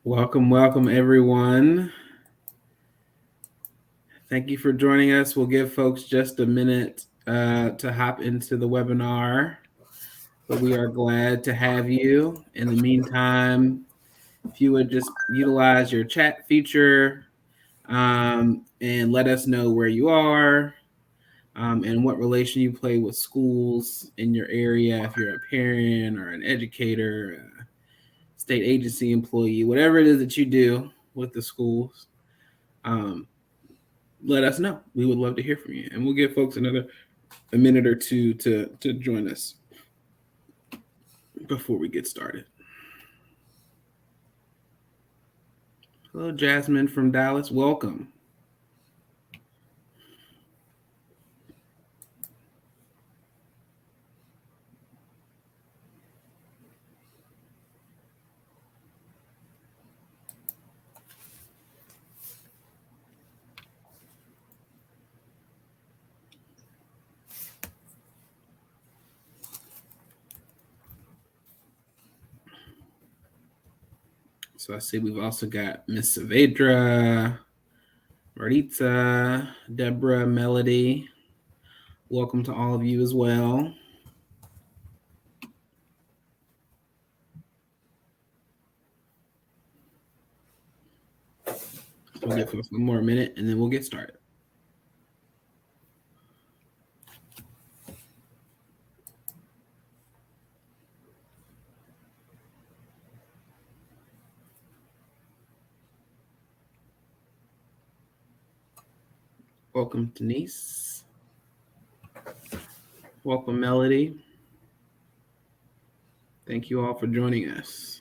Welcome, everyone. Thank you for joining us. We'll give folks just a minute to hop into the webinar, but we are glad to have you. In the meantime, if you would just utilize your chat feature and let us know where you are and what relation you play with schools in your area, if you're a parent or an educator, state agency employee, whatever it is that you do with the schools, let us know. We would love to hear from you. And we'll give folks a minute or two to join us before we get started. Hello, Jasmine from Dallas. Welcome. So I see we've also got Miss Saavedra, Maritza, Deborah, Melody. Welcome to all of you as well. We'll give us one more minute and then we'll get started. Welcome, Denise. Welcome, Melody. Thank you all for joining us.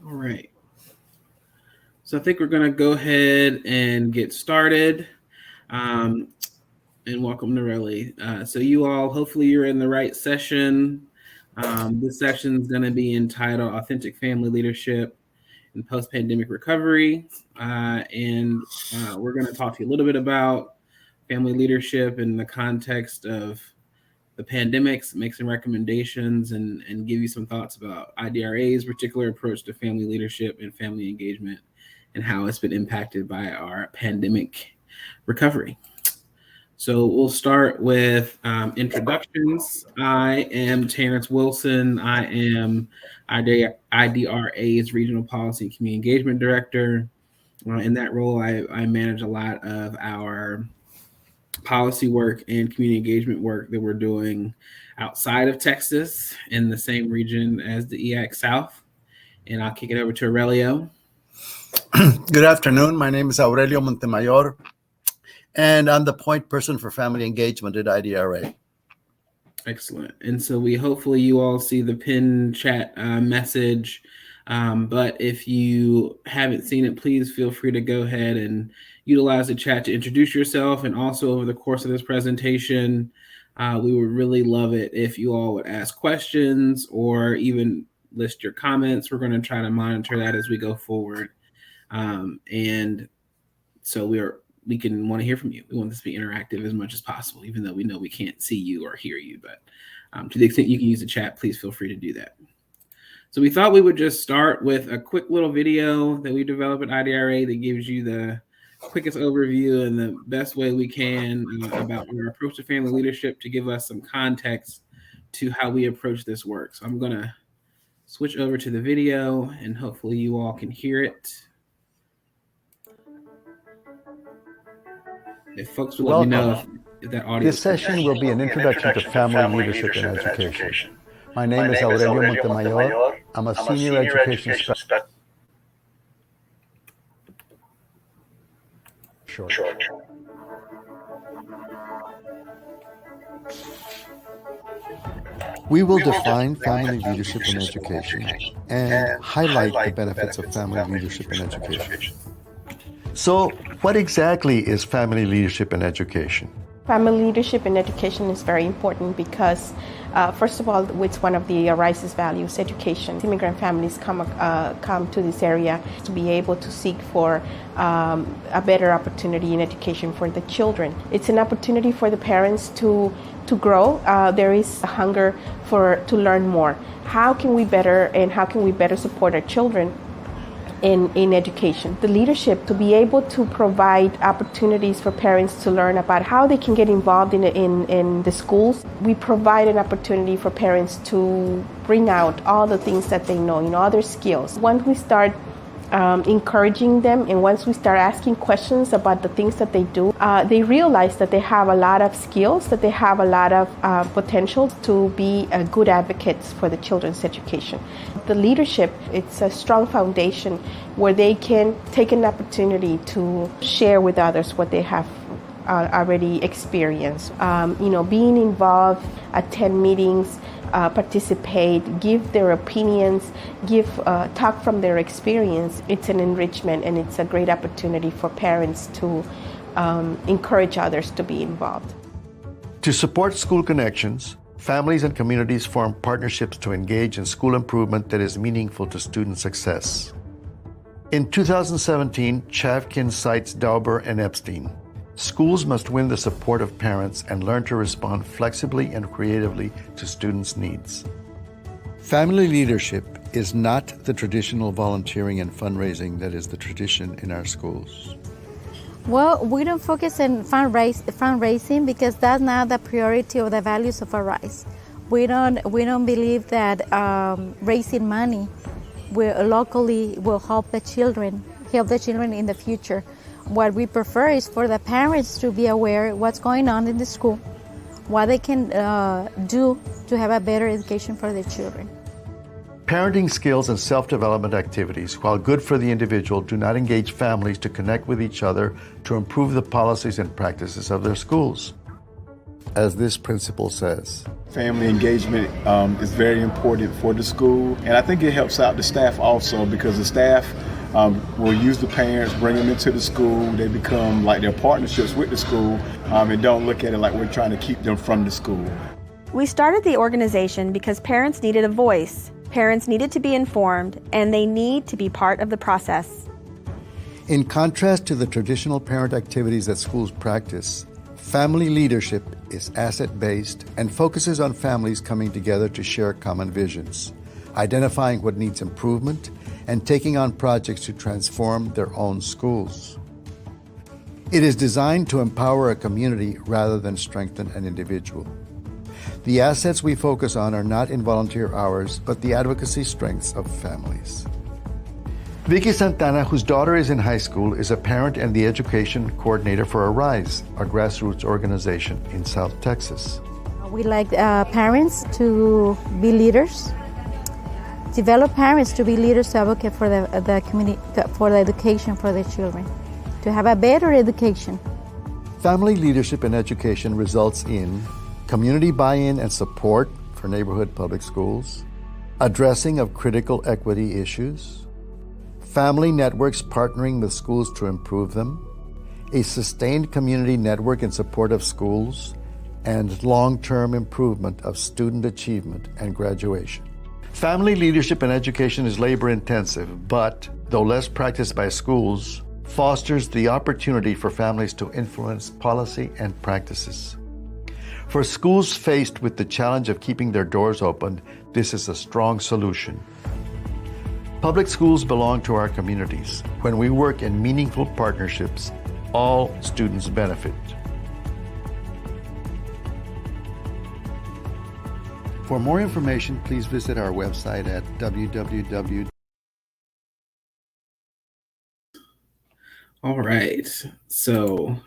All right. So I think we're going to go ahead and get started. And welcome, Norelli. So you all, hopefully you're in the right session. This session is going to be entitled Authentic Family Leadership and Post-Pandemic Recovery. And we're going to talk to you a little bit about family leadership in the context of the pandemics, make some recommendations, and give you some thoughts about IDRA's particular approach to family leadership and family engagement and how it's been impacted by our pandemic recovery. So we'll start with introductions. I am Terrence Wilson. I am IDRA's Regional Policy and Community Engagement Director. In that role, I manage a lot of our policy work and community engagement work that we're doing outside of Texas in the same region as the EAC-South. And I'll kick it over to Aurelio. Good afternoon. My name is Aurelio Montemayor, and I'm the point person for family engagement at IDRA. Excellent. And so hopefully you all see the pinned chat message. But if you haven't seen it, please feel free to go ahead and utilize the chat to introduce yourself. And also over the course of this presentation, we would really love it if you all would ask questions or even list your comments. We're going to try to monitor that as we go forward. And so we want to hear from you. We want this to be interactive as much as possible, even though we know we can't see you or hear you. But to the extent you can use the chat, please feel free to do that. So we thought we would just start with a quick little video that we developed at IDRA that gives you the quickest overview and the best way we can about our approach to family leadership to give us some context to how we approach this work. So I'm going to switch over to the video and hopefully you all can hear it. If folks will let me know if that audio. This session will be an introduction to family leadership and education. My name is Aurelio Montemayor. I'm a senior education specialist. We will define family leadership and education and highlight the benefits of family leadership and education. So, what exactly is family leadership and education? Family leadership in education is very important because, first of all, it's one of the RISE's values, education. Immigrant families come to this area to be able to seek for a better opportunity in education for the children. It's an opportunity for the parents to grow. There is a hunger to learn more. How can we better support our children in education? The leadership to be able to provide opportunities for parents to learn about how they can get involved in the schools. We provide an opportunity for parents to bring out all the things that they know, all their skills. Once we start encouraging them, and once we start asking questions about the things that they do, they realize that they have a lot of skills, that they have a lot of potential to be good advocates for the children's education. The leadership, it's a strong foundation where they can take an opportunity to share with others what they have already experienced. Being involved, attend meetings, participate, give their opinions, talk from their experience. It's an enrichment, and it's a great opportunity for parents to encourage others to be involved. To support school connections, families and communities form partnerships to engage in school improvement that is meaningful to student success. In 2017, Chavkin cites Dauber and Epstein. Schools must win the support of parents and learn to respond flexibly and creatively to students' needs. Family leadership is not the traditional volunteering and fundraising that is the tradition in our schools. Well, we don't focus on fundraising because that's not the priority of the values of RISE. We don't believe that raising money locally will help the children in the future. What we prefer is for the parents to be aware of what's going on in the school, what they can do to have a better education for their children. Parenting skills and self-development activities, while good for the individual, do not engage families to connect with each other to improve the policies and practices of their schools. As this principle says, family engagement is very important for the school, and I think it helps out the staff also, because the staff will use the parents, bring them into the school. They become like their partnerships with the school, and don't look at it like we're trying to keep them from the school. We started the organization because parents needed a voice. Parents needed to be informed, and they need to be part of the process. In contrast to the traditional parent activities that schools practice, family leadership is asset-based and focuses on families coming together to share common visions, identifying what needs improvement, and taking on projects to transform their own schools. It is designed to empower a community rather than strengthen an individual. The assets we focus on are not in volunteer hours, but the advocacy strengths of families. Vicky Santana, whose daughter is in high school, is a parent and the education coordinator for Arise, a grassroots organization in South Texas. We like parents to be leaders, develop parents to be leaders to advocate for the community, for the education for their children, to have a better education. Family leadership in education results in community buy-in and support for neighborhood public schools, addressing of critical equity issues, family networks partnering with schools to improve them, a sustained community network in support of schools, and long-term improvement of student achievement and graduation. Family leadership in education is labor-intensive, but, though less practiced by schools, fosters the opportunity for families to influence policy and practices. For schools faced with the challenge of keeping their doors open, this is a strong solution. Public schools belong to our communities. When we work in meaningful partnerships, all students benefit. For more information, please visit our website at www. All right. So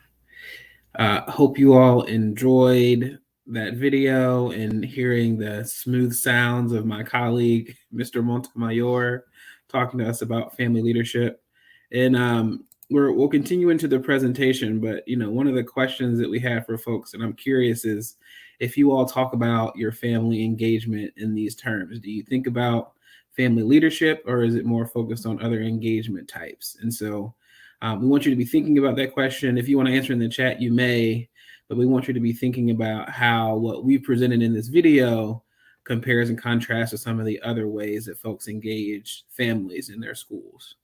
hope you all enjoyed that video and hearing the smooth sounds of my colleague, Mr. Montemayor, talking to us about family leadership. And we'll continue into the presentation, but one of the questions that we have for folks, and I'm curious, is if you all talk about your family engagement in these terms. Do you think about family leadership, or is it more focused on other engagement types? And so we want you to be thinking about that question. If you want to answer in the chat, you may, but we want you to be thinking about how what we presented in this video compares and contrasts to some of the other ways that folks engage families in their schools.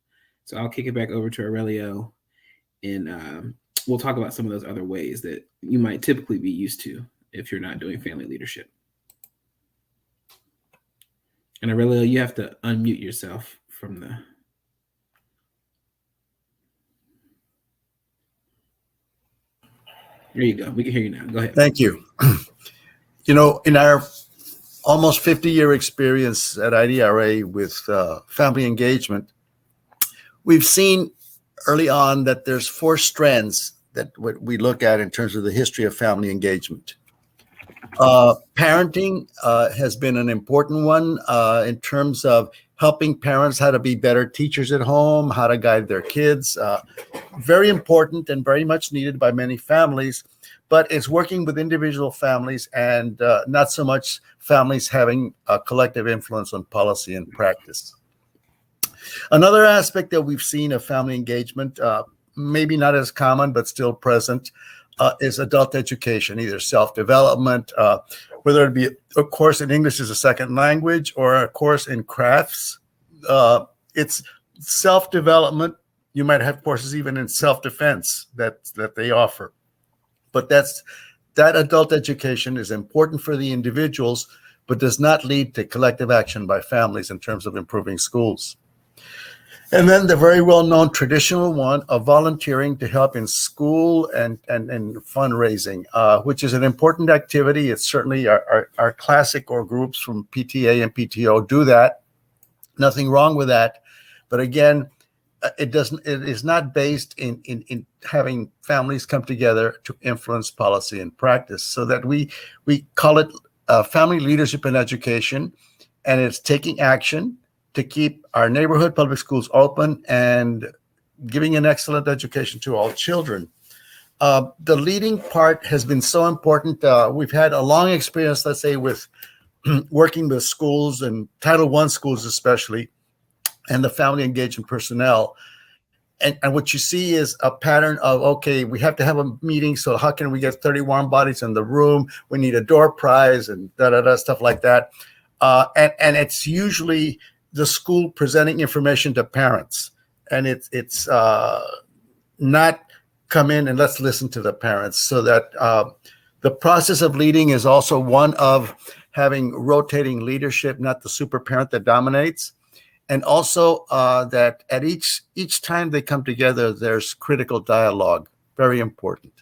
So I'll kick it back over to Aurelio, and we'll talk about some of those other ways that you might typically be used to if you're not doing family leadership. And Aurelio, you have to unmute yourself from the... There you go. We can hear you now. Go ahead. Thank you. You know, in our almost 50-year experience at IDRA with family engagement, we've seen early on that there's 4 strands that we look at in terms of the history of family engagement. Parenting has been an important one in terms of helping parents how to be better teachers at home, how to guide their kids. Very important and very much needed by many families, but it's working with individual families and not so much families having a collective influence on policy and practice. Another aspect that we've seen of family engagement, maybe not as common, but still present, is adult education, either self-development, whether it be a course in English as a second language or a course in crafts. It's self-development. You might have courses even in self-defense that they offer. But that adult education is important for the individuals, but does not lead to collective action by families in terms of improving schools. And then the very well-known traditional one of volunteering to help in school and fundraising, which is an important activity. It's certainly our classic or groups from PTA and PTO do that. Nothing wrong with that. But again, it is not based in having families come together to influence policy and practice. So that we call it family leadership in education, and it's taking action to keep our neighborhood public schools open and giving an excellent education to all children. The leading part has been so important. We've had a long experience, let's say, with working with schools and Title I schools especially, and the family engagement personnel. And what you see is a pattern of, okay, we have to have a meeting, so how can we get 30 warm bodies in the room? We need a door prize and stuff like that. And it's usually the school presenting information to parents, and it's not come in and let's listen to the parents. So that the process of leading is also one of having rotating leadership, not the super parent that dominates, and also that at each time they come together, there's critical dialogue. Very important.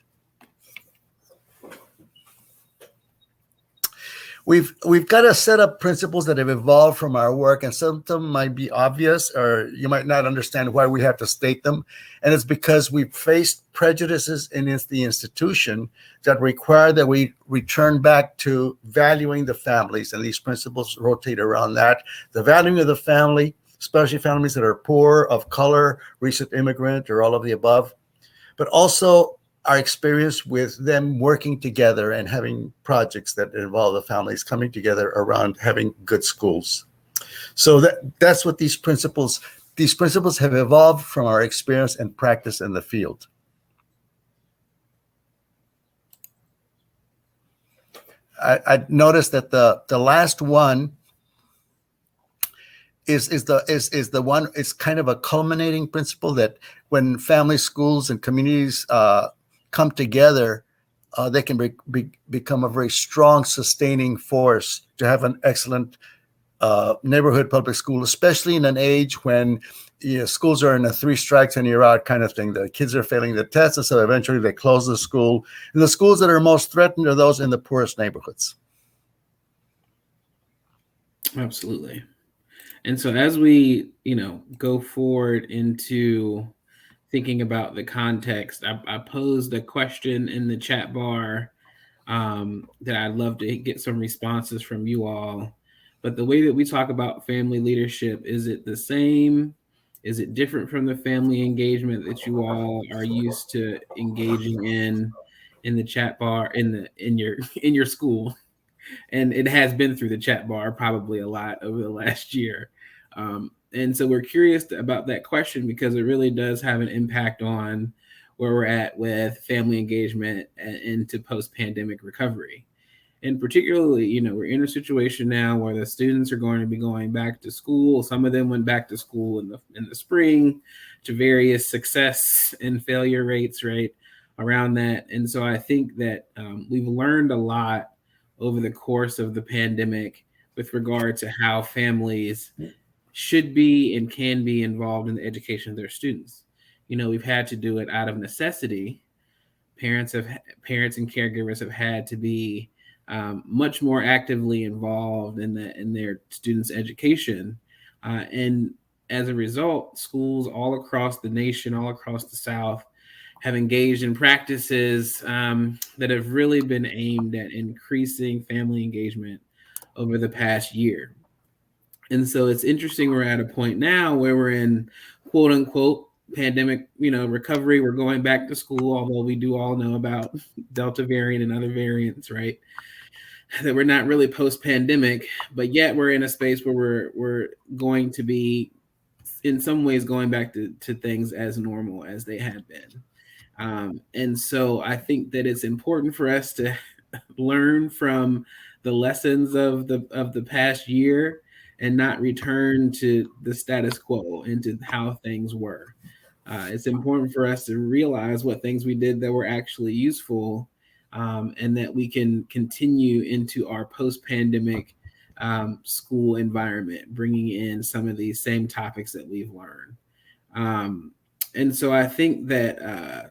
We've got a set of principles that have evolved from our work, and some of them might be obvious, or you might not understand why we have to state them. And it's because we've faced prejudices in the institution that require that we return back to valuing the families, and these principles rotate around that. The valuing of the family, especially families that are poor, of color, recent immigrant, or all of the above, but also our experience with them working together and having projects that involve the families coming together around having good schools. So that's what these principles have evolved from our experience and practice in the field. I noticed that the last one is the one. It's kind of a culminating principle that when families, schools, and communities come together, they can become a very strong sustaining force to have an excellent neighborhood public school, especially in an age when schools are in a 3 strikes and you're out kind of thing. The kids are failing the tests, and so eventually they close the school. And the schools that are most threatened are those in the poorest neighborhoods. Absolutely. And so as we, go forward into thinking about the context, I posed a question in the chat bar that I'd love to get some responses from you all. But the way that we talk about family leadership, is it the same? Is it different from the family engagement that you all are used to engaging in the chat bar, in your school? And it has been through the chat bar probably a lot over the last year. And so we're curious about that question because it really does have an impact on where we're at with family engagement and into post-pandemic recovery. And particularly, we're in a situation now where the students are going to be going back to school. Some of them went back to school in the spring, to various success and failure rates, right, around that. And so I think that we've learned a lot over the course of the pandemic with regard to how families should be and can be involved in the education of their students. We've had to do it out of necessity. Parents and caregivers have had to be much more actively involved in their students' education, and as a result, schools all across the nation, all across the South, have engaged in practices that have really been aimed at increasing family engagement over the past year. And so it's interesting, we're at a point now where we're in quote unquote pandemic, recovery. We're going back to school, although we do all know about Delta variant and other variants, right? That we're not really post-pandemic, but yet we're in a space where we're going to be in some ways going back to things as normal as they had been. And so I think that it's important for us to learn from the lessons of the past year and not return to the status quo into how things were. It's important for us to realize what things we did that were actually useful, and that we can continue into our post-pandemic school environment, bringing in some of these same topics that we've learned. And so I think that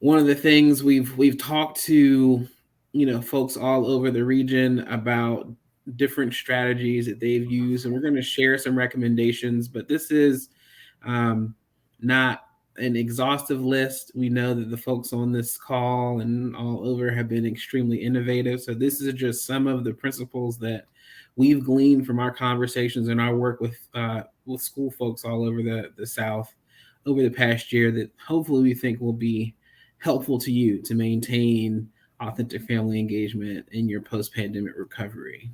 one of the things we've talked to, folks all over the region about different strategies that they've used, and we're going to share some recommendations, but this is not an exhaustive list. We know that the folks on this call and all over have been extremely innovative. So this is just some of the principles that we've gleaned from our conversations and our work with school folks all over the South over the past year that hopefully we think will be helpful to you to maintain authentic family engagement in your post-pandemic recovery.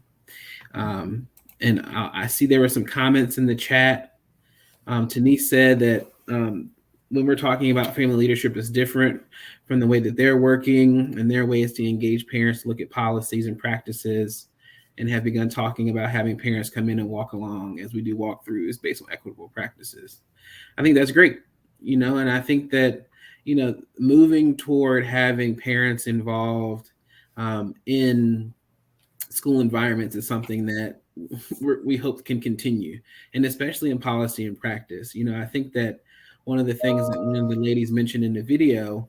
And I see there were some comments in the chat. Tanise said that when we're talking about family leadership is different from the way that they're working, and their way is to engage parents to look at policies and practices, and have begun talking about having parents come in and walk along as we do walkthroughs based on equitable practices. I think that's great, and I think that, moving toward having parents involved in school environments is something that we hope can continue, and especially in policy and practice. I think that one of the things that one of the ladies mentioned in the video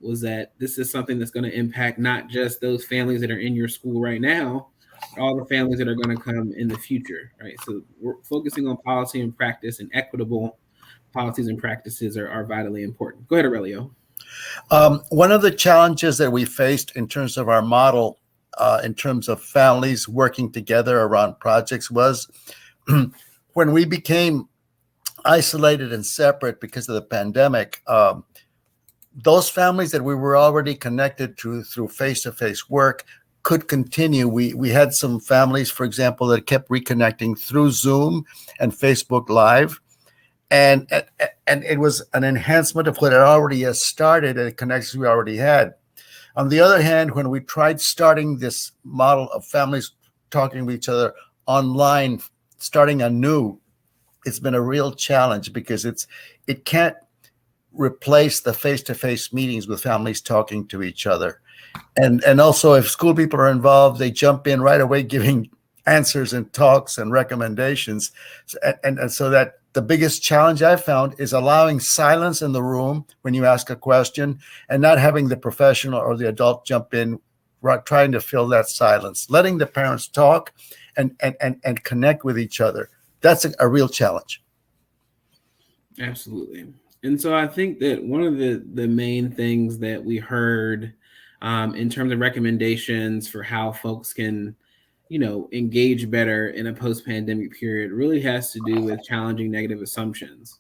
was that this is something that's going to impact not just those families that are in your school right now, but all the families that are going to come in the future, right? So we're focusing on policy and practice, and equitable policies and practices are vitally important. Go ahead, Aurelio. One of the challenges that we faced in terms of our model, in terms of families working together around projects, was when we became isolated and separate because of the pandemic. Those families that we were already connected to through face-to-face work could continue. We had some families, for example, that kept reconnecting through Zoom and Facebook Live. And it was an enhancement of what had already started and connections we already had. On the other hand, when we tried starting this model of families talking to each other online, starting anew, it's been a real challenge because it can't replace the face-to-face meetings with families talking to each other. And also, if school people are involved, they jump in right away giving answers and talks and recommendations. And so that the biggest challenge I've found is allowing silence in the room when you ask a question and not having the professional or the adult jump in, trying to fill that silence, letting the parents talk and connect with each other. That's a real challenge. Absolutely. And so I think that one of the main things that we heard in terms of recommendations for how folks can, engage better in a post-pandemic period really has to do with challenging negative assumptions.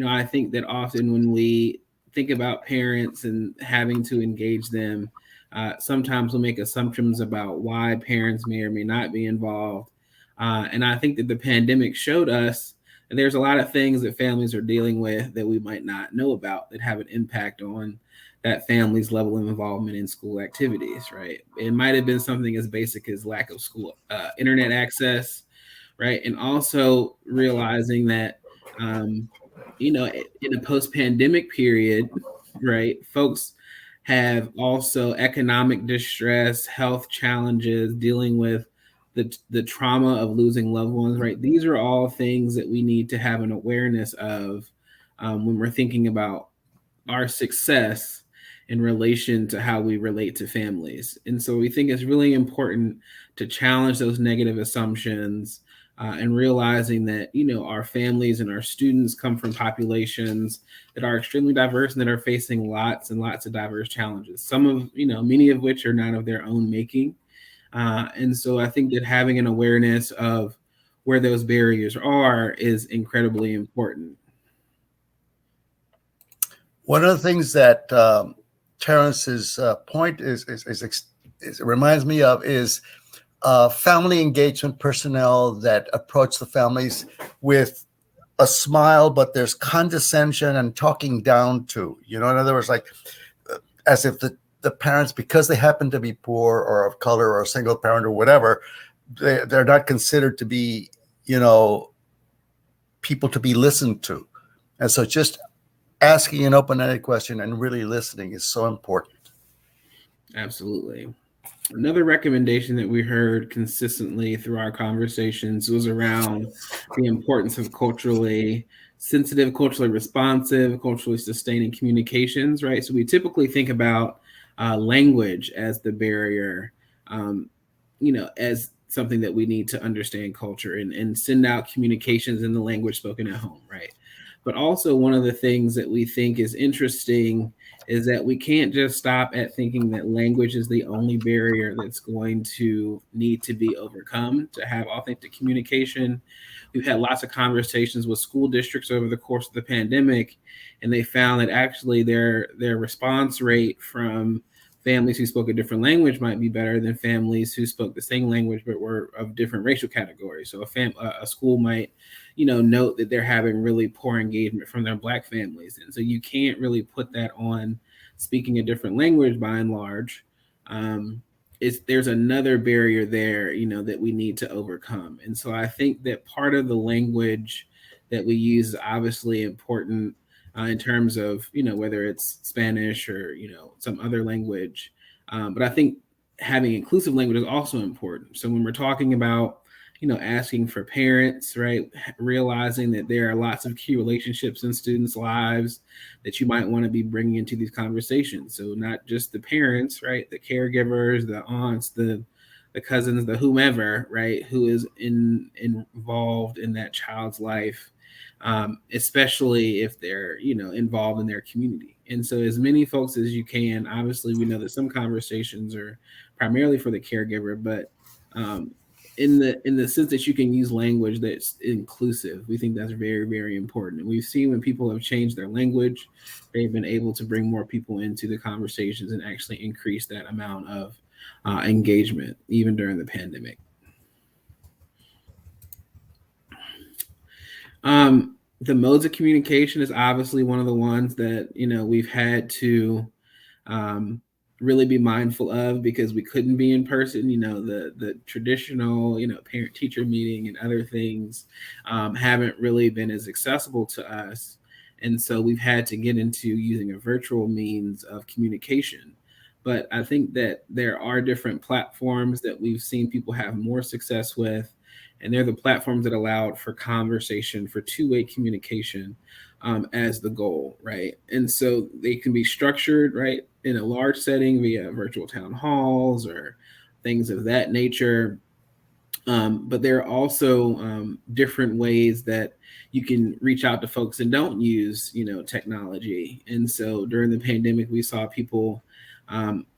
I think that often when we think about parents and having to engage them, sometimes we'll make assumptions about why parents may or may not be involved. And I think that the pandemic showed us And there's a lot of things that families are dealing with that we might not know about that have an impact on that family's level of involvement in school activities, right? It might have been something as basic as lack of school internet access, right? And also realizing that, in a post-pandemic period, right, folks have also economic distress, health challenges, dealing with the trauma of losing loved ones, right? These are all things that we need to have an awareness of when we're thinking about our success in relation to how we relate to families. And so we think it's really important to challenge those negative assumptions and realizing that, our families and our students come from populations that are extremely diverse and that are facing lots and lots of diverse challenges. Many of which are not of their own making. And so I think that having an awareness of where those barriers are is incredibly important. One of the things that Terrence's point is reminds me of is family engagement personnel that approach the families with a smile, but there's condescension and talking down to. In other words, like as if the parents, because they happen to be poor or of color or a single parent or whatever, they're not considered to be, people to be listened to. And so just asking an open-ended question and really listening is so important. Absolutely. Another recommendation that we heard consistently through our conversations was around the importance of culturally sensitive, culturally responsive, culturally sustaining communications, right? So we typically think about language as the barrier, as something that we need to understand culture and send out communications in the language spoken at home, right? But also one of the things that we think is interesting is that we can't just stop at thinking that language is the only barrier that's going to need to be overcome to have authentic communication. We've had lots of conversations with school districts over the course of the pandemic, and they found that actually their response rate from families who spoke a different language might be better than families who spoke the same language but were of different racial categories. So a school might, note that they're having really poor engagement from their Black families, and so you can't really put that on speaking a different language by and large. There's another barrier there, that we need to overcome, and so I think that part of the language that we use is obviously important. In terms of, whether it's Spanish or, some other language. But I think having inclusive language is also important. So when we're talking about, asking for parents, right, realizing that there are lots of key relationships in students' lives that you might want to be bringing into these conversations. So not just the parents, right, the caregivers, the aunts, the cousins, the whomever, right, who is involved in that child's life. Especially if they're, involved in their community. And so as many folks as you can, obviously we know that some conversations are primarily for the caregiver, but in the sense that you can use language that's inclusive, we think that's very, very important. And we've seen when people have changed their language, they've been able to bring more people into the conversations and actually increase that amount of engagement, even during the pandemic. The modes of communication is obviously one of the ones that, we've had to really be mindful of because we couldn't be in person. The traditional, parent-teacher meeting and other things haven't really been as accessible to us. And so we've had to get into using a virtual means of communication. But I think that there are different platforms that we've seen people have more success with. And they're the platforms that allowed for conversation, for two-way communication as the goal, right? And so they can be structured, right, in a large setting via virtual town halls or things of that nature. But there are also different ways that you can reach out to folks and don't use, technology. And so during the pandemic, we saw people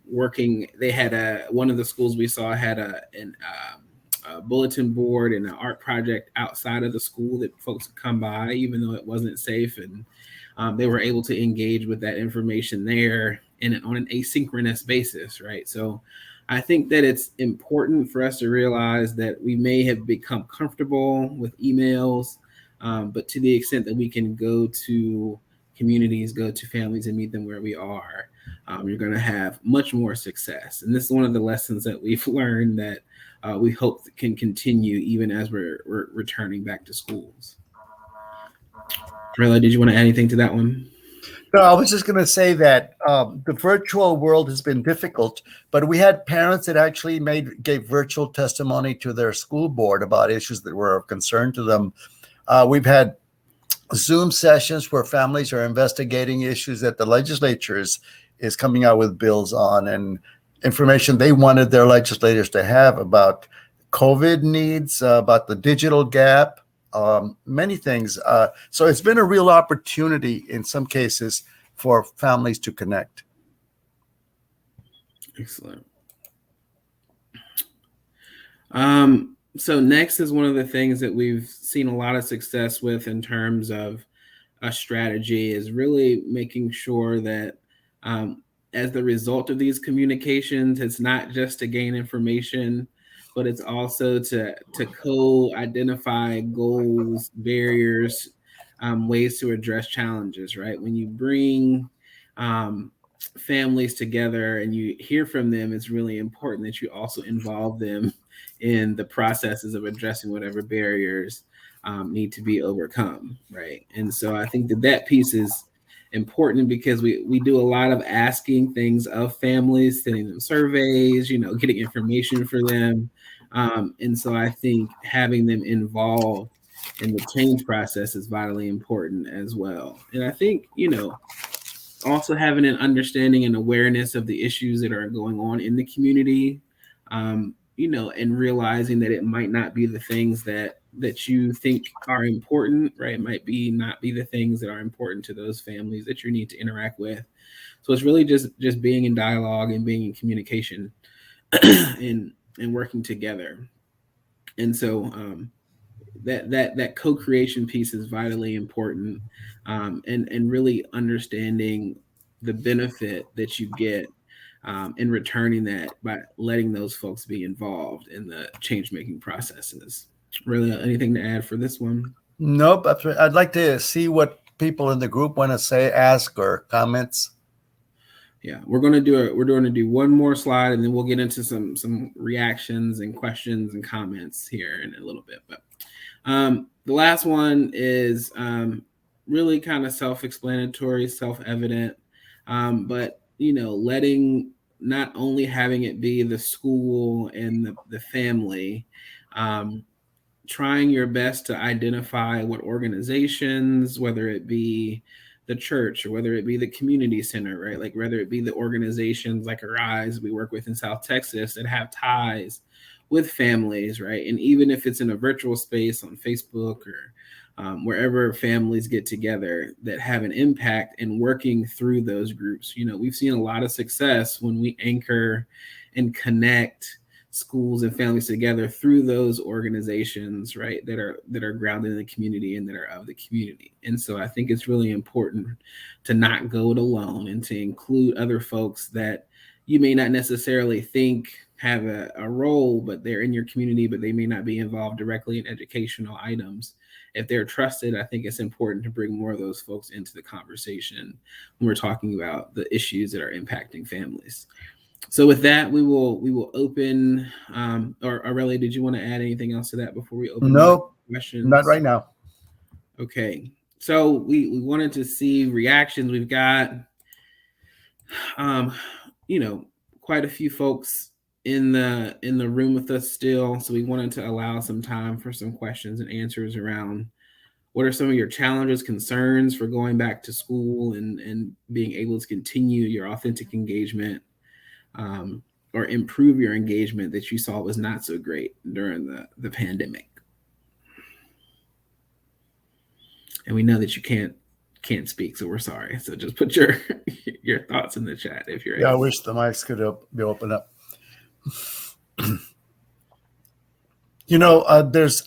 working. They had one of the schools we saw had a bulletin board and an art project outside of the school that folks could come by, even though it wasn't safe. And they were able to engage with that information there on an asynchronous basis, right? So I think that it's important for us to realize that we may have become comfortable with emails But to the extent that we can go to communities, go to families and meet them where we are, you're going to have much more success. And this is one of the lessons that we've learned that we hope can continue even as we're returning back to schools. Aurelio, did you want to add anything to that one? No, I was just going to say that the virtual world has been difficult, but we had parents that actually gave virtual testimony to their school board about issues that were of concern to them. We've had Zoom sessions where families are investigating issues that the legislature is coming out with bills on, and information they wanted their legislators to have about COVID needs, about the digital gap, many things. So it's been a real opportunity in some cases for families to connect. Excellent. So next is one of the things that we've seen a lot of success with in terms of a strategy is really making sure that as the result of these communications, it's not just to gain information, but it's also to co-identify goals, barriers, ways to address challenges, right? When you bring families together and you hear from them, it's really important that you also involve them in the processes of addressing whatever barriers need to be overcome, right? And so I think that piece is important because we do a lot of asking things of families, sending them surveys, getting information for them. And so I think having them involved in the change process is vitally important as well. And I think, also having an understanding and awareness of the issues that are going on in the community, and realizing that it might not be the things that you think are important, right? It might not be the things that are important to those families that you need to interact with. So it's really just being in dialogue and being in communication and working together. And so that co-creation piece is vitally important, and really understanding the benefit that you get in returning that by letting those folks be involved in the change-making processes. Really, anything to add for this one? Nope. I'd like to see what people in the group want to say, ask, or comments. Yeah, we're going to do one more slide, and then we'll get into some reactions and questions and comments here in a little bit. But the last one is really kind of self-explanatory, self-evident, but letting not only having it be the school and the family, trying your best to identify what organizations, whether it be the church or whether it be the community center, right? Like whether it be the organizations like Arise we work with in South Texas that have ties with families, right? And even if it's in a virtual space on Facebook or wherever families get together that have an impact in working through those groups. We've seen a lot of success when we anchor and connect schools and families together through those organizations, right, that are grounded in the community and that are of the community. And so I think it's really important to not go it alone and to include other folks that you may not necessarily think have a role, but they're in your community, but they may not be involved directly in educational items. If they're trusted, I think it's important to bring more of those folks into the conversation when we're talking about the issues that are impacting families. So with that, we will open. Or Aurelio, did you want to add anything else to that before we open? No, questions? Not right now. Okay, so we wanted to see reactions. We've got, quite a few folks in the room with us still. So we wanted to allow some time for some questions and answers around what are some of your challenges, concerns for going back to school and being able to continue your authentic engagement, or improve your engagement that you saw was not so great during the pandemic. And we know that you can't speak, so we're sorry. So just put your thoughts in the chat if you're able. I wish the mics could be opened up.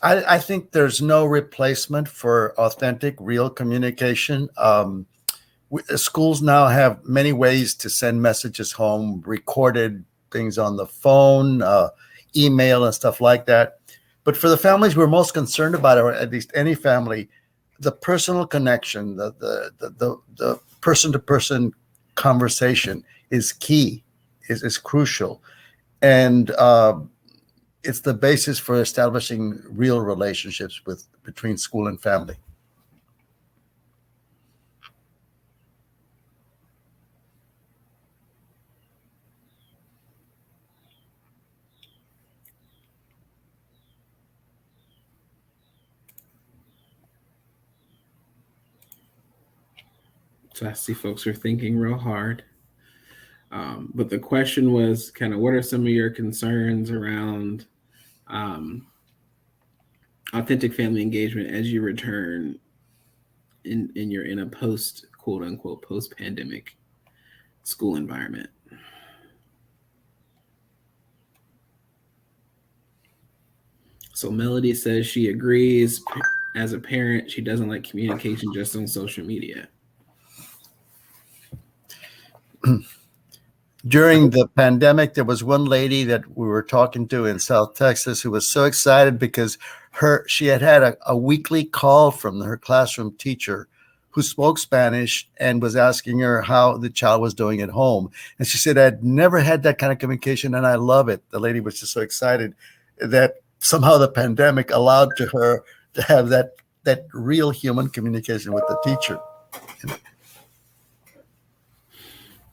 I think there's no replacement for authentic, real communication. Schools now have many ways to send messages home, recorded things on the phone, email and stuff like that. But for the families we're most concerned about, or at least any family, the personal connection, the person-to-person conversation is key, is crucial, and it's the basis for establishing real relationships between school and family. So I see folks are thinking real hard. But the question was kind of, what are some of your concerns around authentic family engagement as you return in you're in a post, quote unquote, post-pandemic school environment? So Melody says she agrees. As a parent, she doesn't like communication just on social media. During the pandemic, there was one lady that we were talking to in South Texas who was so excited because she had a weekly call from her classroom teacher who spoke Spanish and was asking her how the child was doing at home. And she said, I'd never had that kind of communication, and I love it. The lady was just so excited that somehow the pandemic allowed her to have that real human communication with the teacher.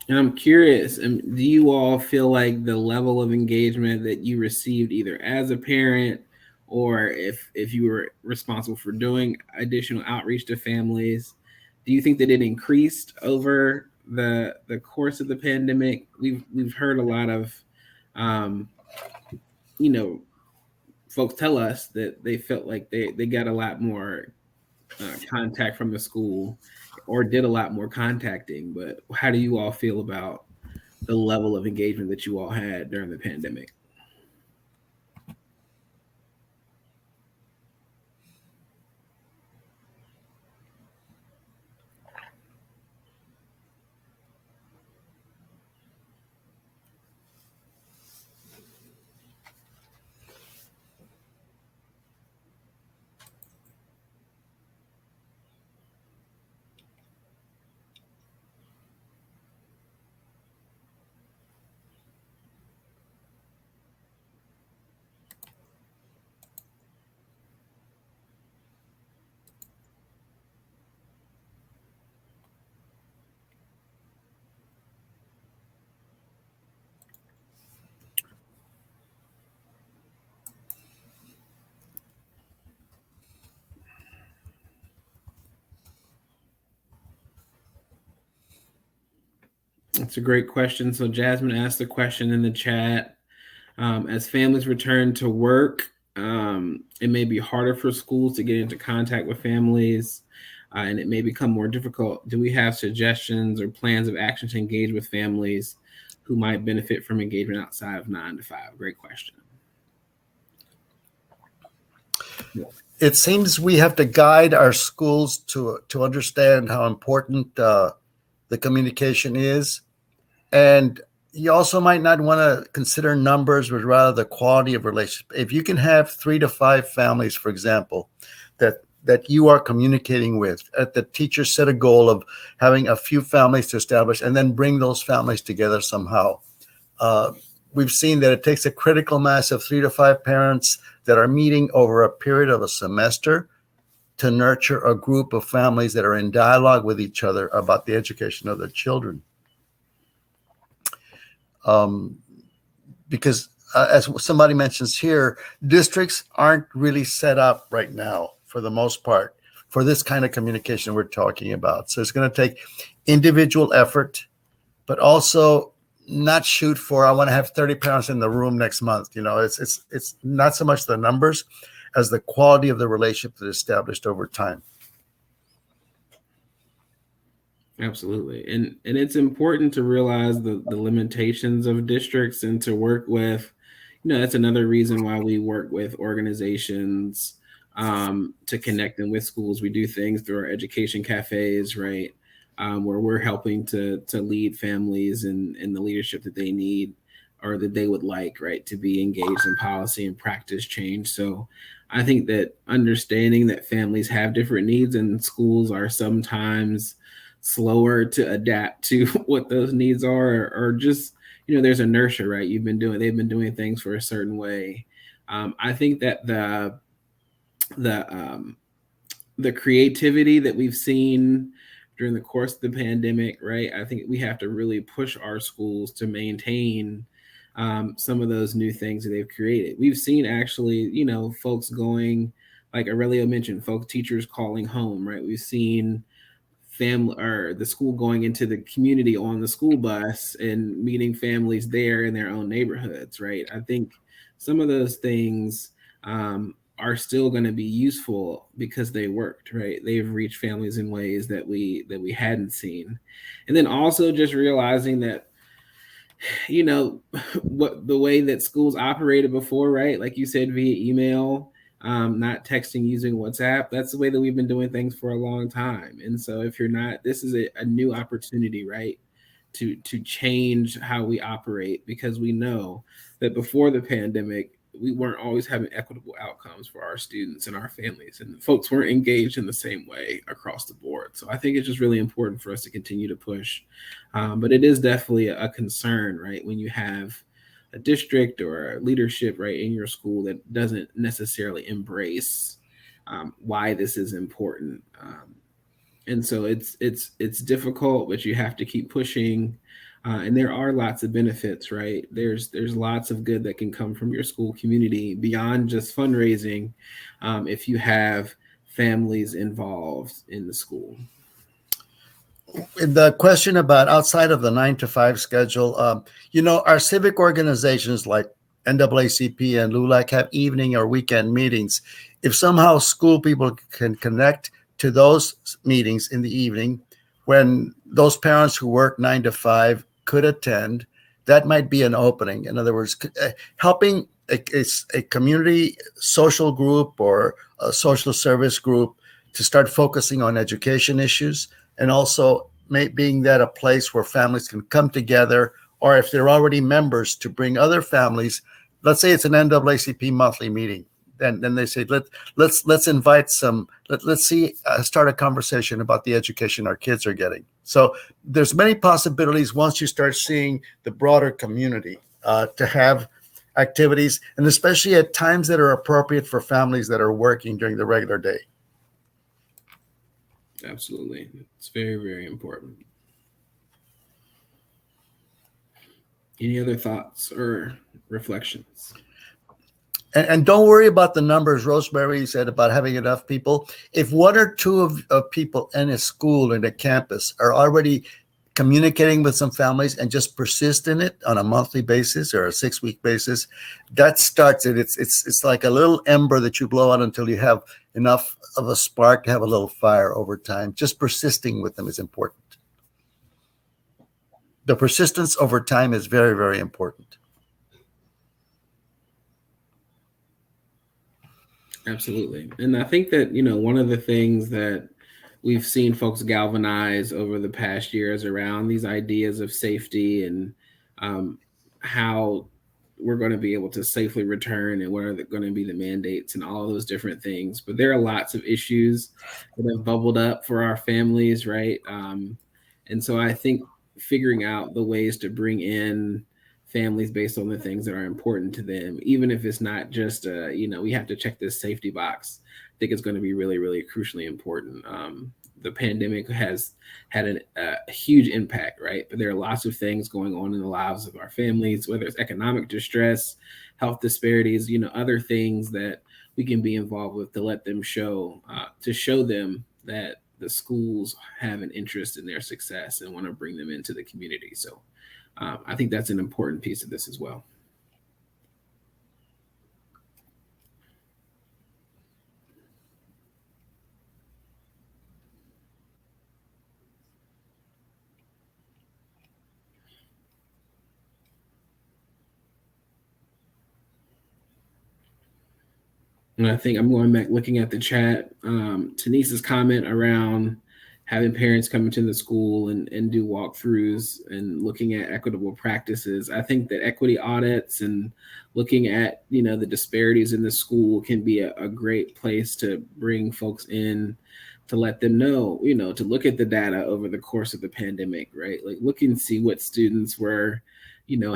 And I'm curious, do you all feel like the level of engagement that you received either as a parent or if you were responsible for doing additional outreach to families, do you think that it increased over the course of the pandemic? We've heard a lot of, folks tell us that they felt like they got a lot more contact from the school or did a lot more contacting. But how do you all feel about the level of engagement that you all had during the pandemic? That's a great question. So Jasmine asked a question in the chat. As families return to work, it may be harder for schools to get into contact with families, and it may become more difficult. Do we have suggestions or plans of action to engage with families who might benefit from engagement outside of 9 to 5? Great question. It seems we have to guide our schools to understand how important the communication is. And you also might not want to consider numbers, but rather the quality of relationship. If you can have 3 to 5 families, for example, that you are communicating with, the teacher set a goal of having a few families to establish and then bring those families together somehow. We've seen that it takes a critical mass of 3 to 5 parents that are meeting over a period of a semester to nurture a group of families that are in dialogue with each other about the education of their children. Because as somebody mentions here, districts aren't really set up right now, for the most part, for this kind of communication we're talking about. So it's going to take individual effort, but also not shoot for, I want to have 30 parents in the room next month. It's not so much the numbers as the quality of the relationship that is established over time. Absolutely. And it's important to realize the limitations of districts and to work with, that's another reason why we work with organizations to connect them with schools. We do things through our education cafes, right? Where we're helping to lead families in the leadership that they need or that they would like, right, to be engaged in policy and practice change. So I think that understanding that families have different needs and schools are sometimes slower to adapt to what those needs are, or just, there's inertia, right? They've been doing things for a certain way. I think that the the creativity that we've seen during the course of the pandemic, right? I think we have to really push our schools to maintain some of those new things that they've created. We've seen actually, folks going, like Aurelio mentioned, folks, teachers calling home, right? We've seen family or the school going into the community on the school bus and meeting families there in their own neighborhoods, right? I think some of those things are still going to be useful because they worked, right? They've reached families in ways that we hadn't seen. And then also just realizing that, what the way that schools operated before, right? Like you said, via email, not texting, using WhatsApp. That's the way that we've been doing things for a long time. And so if you're not, this is a new opportunity, right? To change how we operate, because we know that before the pandemic, we weren't always having equitable outcomes for our students and our families, and folks weren't engaged in the same way across the board. So I think it's just really important for us to continue to push. But it is definitely a concern, right? When you have a district or a leadership, right, in your school that doesn't necessarily embrace why this is important. And so it's difficult, but you have to keep pushing. And there are lots of benefits, right? There's lots of good that can come from your school community beyond just fundraising, if you have families involved in the school. The question about outside of the 9 to 5 schedule, our civic organizations like NAACP and LULAC have evening or weekend meetings. If somehow school people can connect to those meetings in the evening, when those parents who work 9 to 5 could attend, that might be an opening. In other words, helping a community social group or a social service group to start focusing on education issues, and also being that a place where families can come together, or if they're already members, to bring other families. Let's say it's an NAACP monthly meeting. Then they say, let's invite some, let's see, start a conversation about the education our kids are getting. So there's many possibilities once you start seeing the broader community to have activities, and especially at times that are appropriate for families that are working during the regular day. Absolutely. It's very, very important. Any other thoughts or reflections? And don't worry about the numbers. Rosemary said about having enough people. If one or two of people in a school, in a campus, are already communicating with some families and just persist in it on a monthly basis or a 6-week basis, that starts it. It's like a little ember that you blow out until you have enough of a spark to have a little fire over time. Just persisting with them is important. The persistence over time is very, very important. Absolutely. And I think that, one of the things that we've seen folks galvanize over the past years around these ideas of safety and how we're going to be able to safely return and what are going to be the mandates and all those different things. But there are lots of issues that have bubbled up for our families, right? And so I think figuring out the ways to bring in families based on the things that are important to them, even if it's not just, we have to check this safety box. I think it's going to be really, really crucially important. The pandemic has had a huge impact, right? But there are lots of things going on in the lives of our families, whether it's economic distress, health disparities, other things that we can be involved with to let them show them that the schools have an interest in their success and want to bring them into the community. So I think that's an important piece of this as well. And I think I'm going back looking at the chat. Tanice's comment around having parents come into the school and do walkthroughs and looking at equitable practices. I think that equity audits and looking at, the disparities in the school can be a great place to bring folks in, to let them know, to look at the data over the course of the pandemic, right? Like look and see what students were,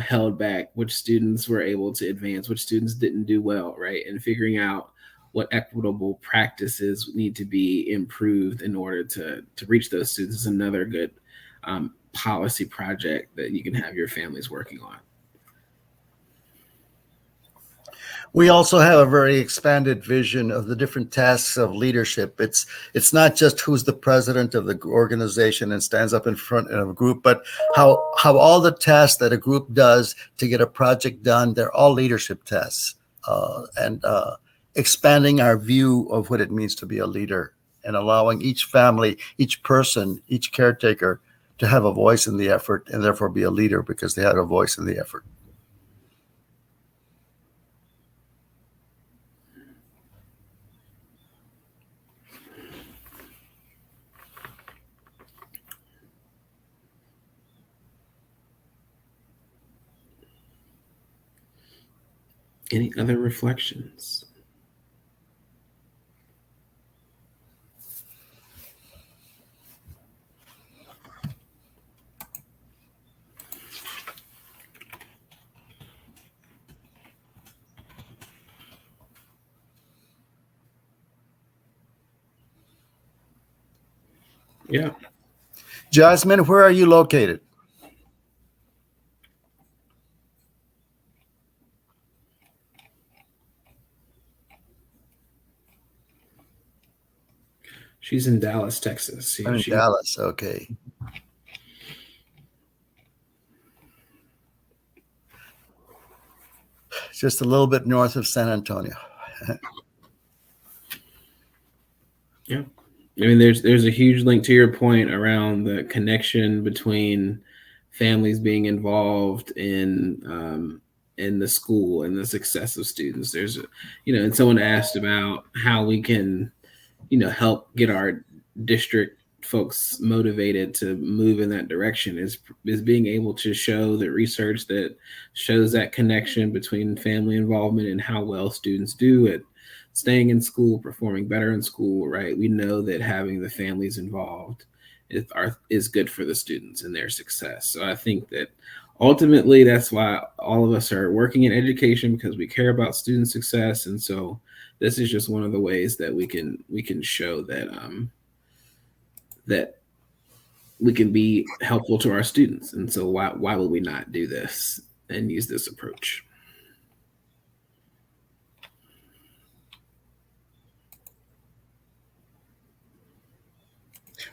held back, which students were able to advance, which students didn't do well, right? And figuring out what equitable practices need to be improved in order to reach those students is another good policy project that you can have your families working on. We also have a very expanded vision of the different tasks of leadership. It's not just who's the president of the organization and stands up in front of a group, but how all the tasks that a group does to get a project done, they're all leadership tasks. And expanding our view of what it means to be a leader and allowing each family, each person, each caretaker to have a voice in the effort and therefore be a leader because they had a voice in the effort. Any other reflections? Yeah. Jasmine, where are you located? She's in Dallas, Texas. I'm in Dallas, okay. Just a little bit north of San Antonio. Yeah. I mean, there's a huge link to your point around the connection between families being involved in the school and the success of students. There's, and someone asked about how we can, help get our district folks motivated to move in that direction is being able to show the research that shows that connection between family involvement and how well students do at staying in school, performing better in school, right? We know that having the families involved is good for the students and their success. So I think that ultimately that's why all of us are working in education, because we care about student success. And so this is just one of the ways that we can show that that we can be helpful to our students. And so why would we not do this and use this approach?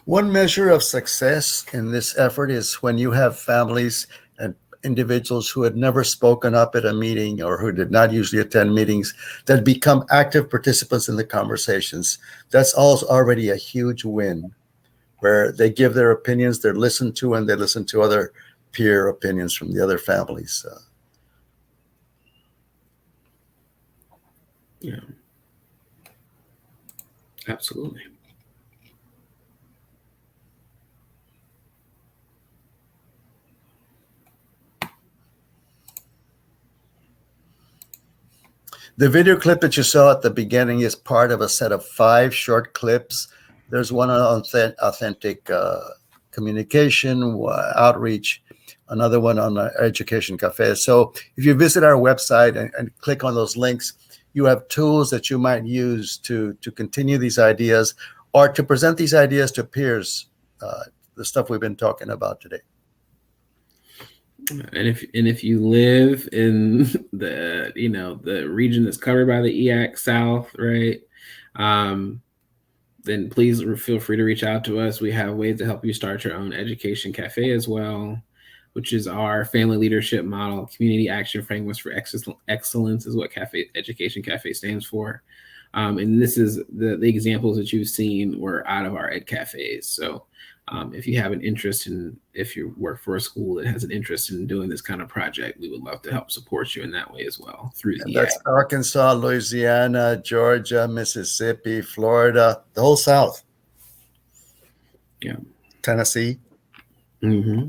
One measure of success in this effort is when you have families and individuals who had never spoken up at a meeting or who did not usually attend meetings that become active participants in the conversations. That's also already a huge win, where they give their opinions, they're listened to, and they listen to other peer opinions from the other families. Yeah, absolutely. The video clip that you saw at the beginning is part of a set of 5 short clips. There's one on authentic communication, outreach, another one on Education CAFE. So if you visit our website and click on those links, you have tools that you might use to continue these ideas or to present these ideas to peers, the stuff we've been talking about today. And if you live in the the region that's covered by the EAC-South, right, then please feel free to reach out to us. We have ways to help you start your own Education CAFE as well, which is our family leadership model. Community action frameworks for excellence is what Education CAFE stands for. And this is the examples that you've seen were out of our Ed Cafes. So if you have an interest if you work for a school that has an interest in doing this kind of project, we would love to help support you in that way as well through the That's Arkansas, Louisiana, Georgia, Mississippi, Florida, the whole South. Yeah. Tennessee. Mm-hmm.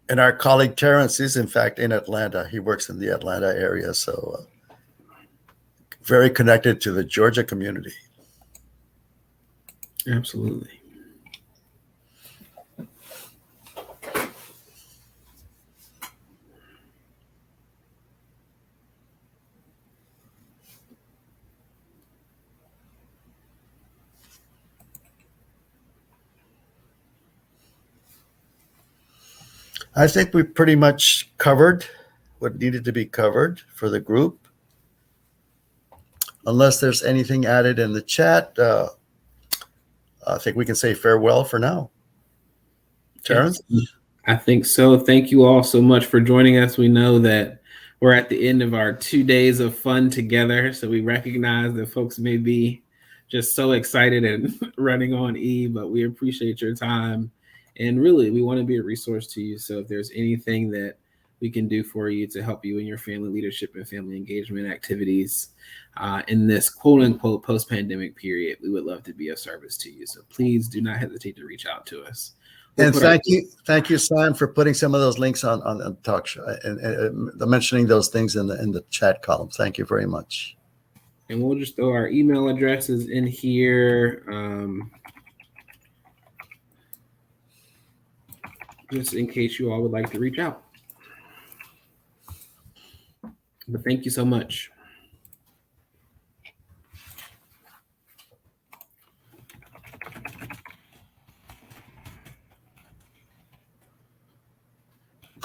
And our colleague Terrence is, in fact, in Atlanta. He works in the Atlanta area, so very connected to the Georgia community. Absolutely. I think we pretty much covered what needed to be covered for the group. Unless there's anything added in the chat, I think we can say farewell for now. Terrence? Yes, I think so. Thank you all so much for joining us. We know that we're at the end of our 2 days of fun together, so we recognize that folks may be just so excited and running on E, but we appreciate your time. And really, we want to be a resource to you. So if there's anything that we can do for you to help you in your family leadership and family engagement activities in this quote unquote post-pandemic period, we would love to be of service to you. So please do not hesitate to reach out to us. And thank you, Sam, for putting some of those links on talk show and mentioning those things in the chat column. Thank you very much. And we'll just throw our email addresses in here, just in case you all would like to reach out. But thank you so much.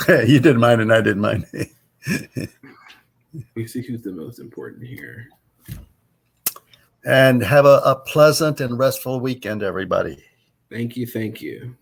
You did mine and I did mine. We see who's the most important here. And have a pleasant and restful weekend, everybody. Thank you. Thank you.